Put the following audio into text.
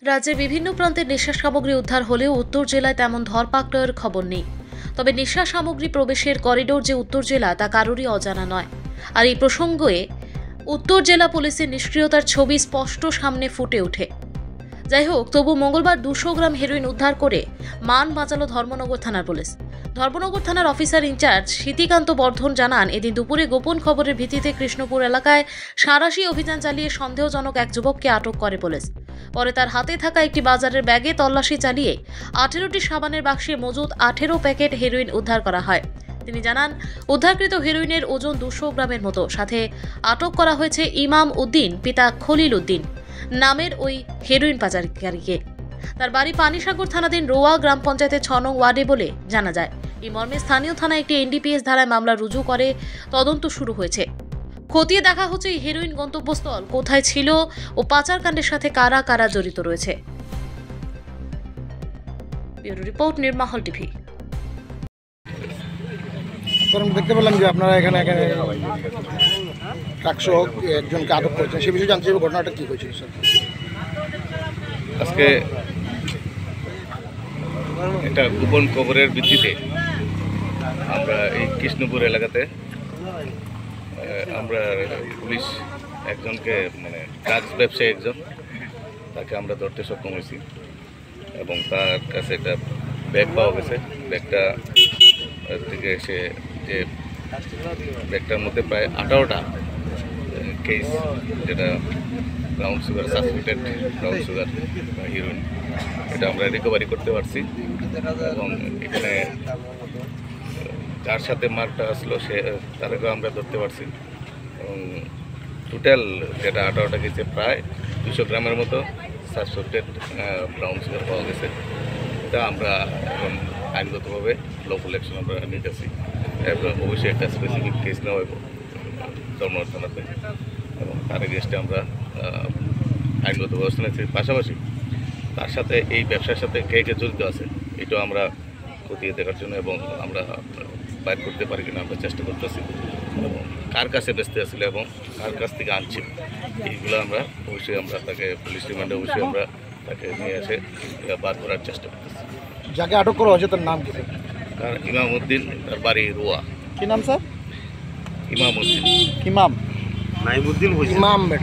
রাজ্যের বিভিন্ন প্রান্তে নেশা সামগ্রী উদ্ধার হলেও উত্তর জেলায় তেমন ধরপাকড়ের খবর নেই। তবে নেশা সামগ্রী প্রবেশের করিডোর যে উত্তর জেলা তা কারোরই অজানা নয়। আর এই প্রসঙ্গে উত্তর জেলা পুলিশের নিষ্ক্রিয়তার ছবি স্পষ্ট সামনে ফুটে ওঠে। যাই হোক, তবু মঙ্গলবার 200 গ্রাম হেরোইন উদ্ধার করে মান বাঁচালো ধর্মনগর থানার পুলিশ। ধর্মনগর থানার অফিসার ইনচার্জ শীতিকান্ত বর্ধন জানান, এদিন দুপুরে গোপন খবরের ভিত্তিতে কৃষ্ণপুর এলাকায় সাঁড়াশি অভিযান চালিয়ে সন্দেহজনক এক যুবককে আটক করে পুলিশ। পরে তার হাতে থাকা একটি বাজারের ব্যাগে তল্লাশি চালিয়ে 18টি সাবানের বাক্সে মজুদ 18 প্যাকেট হেরোইন উদ্ধার করা হয়। তিনি জানান, উদ্ধারকৃত হেরোইনের ওজন 200 গ্রামের মতো। সাথে আটক করা হয়েছে ইমাম উদ্দিন পিতা খলিল উদ্দিন নামের ওই হেরোইন পাচারকারীকে। তার বাড়ি পানিসাগর থানাধীন রোয়া গ্রাম পঞ্চায়েতের 6 নং ওয়ার্ডে বলে জানা যায়। এই মর্মে স্থানীয় থানায় একটি এনডিপিএস ধারায় মামলা রুজু করে তদন্ত শুরু হয়েছে। খতিয়ে দেখা হচ্ছে এই হেরোইন গন্তব্যস্থল কোথায় ছিল ও পাচারকাণ্ডের সাথে কারা কারা জড়িত রয়েছে। Bureau report, নির্মহল TV. দেখতে পেলাম যে আপনারা এখানে ট্রাকসহ একজনকে আটক করেছেন, সে বিষয়ে জানতে চাইব ঘটনাটা কী হয়েছিল স্যার। আজকে একটা গোপন খবরের ভিত্তিতে আমরা এই কৃষ্ণপুর এলাকাতে আমরা পুলিশ একজনকে ড্রাগস ব্যবসায়ী একজন তাকে আমরা ধরতে সক্ষম হয়েছি এবং তার কাছে একটা ব্যাগ পাওয়া গেছে। ব্যাগটা থেকে সে যে ব্যাগটার মধ্যে প্রায় 18টা কেস, যেটা brown sugar, suspected brown sugar বা হিরোইন, এটা আমরা রিকভারি করতে পারছি। এবং এখানে যার সাথে মার্কটা আসলো সে তাদেরকেও আমরা ধরতে পারছি। এবং টোটাল যেটা 18টা কেসে প্রায় 200 গ্রামের মতো সাসপেক্টেড ব্রাউন সুগার পাওয়া গেছে। এটা আমরা এখন আইনগতভাবে লফুল অ্যাকশন আমরা নিতেছি। এরপর অবশ্যই একটা স্পেসিফিক কেস নেওয়া হইব ধর্মনগর থানাতে এবং তার এগেনস্টে আমরা আইনগত ব্যবস্থা নিচ্ছি। পাশাপাশি তার সাথে এই ব্যবসার সাথে কে কে জড়িত আছে এটাও আমরা খতিয়ে দেখার জন্য এবং আমরা বাইর করতে পারি কিনা আমরা চেষ্টা করতেছি এবং কার কাছে বেচতে আসলে এবং কার কাছ থেকে আনছি এইগুলো আমরা অবশ্যই আমরা তাকে পুলিশ রিমান্ডে অবশ্যই আমরা তাকে নিয়ে এসে বার করার চেষ্টা করতেছি। যাকে আটক করা হয়েছে তার নাম কি? তার ইমাম উদ্দিন, তার বাড়ি রোয়া। কি নাম স্যার? ইমাম উদ্দিন। ইমাম নাইমুদ্দিন ইমাম বেটা।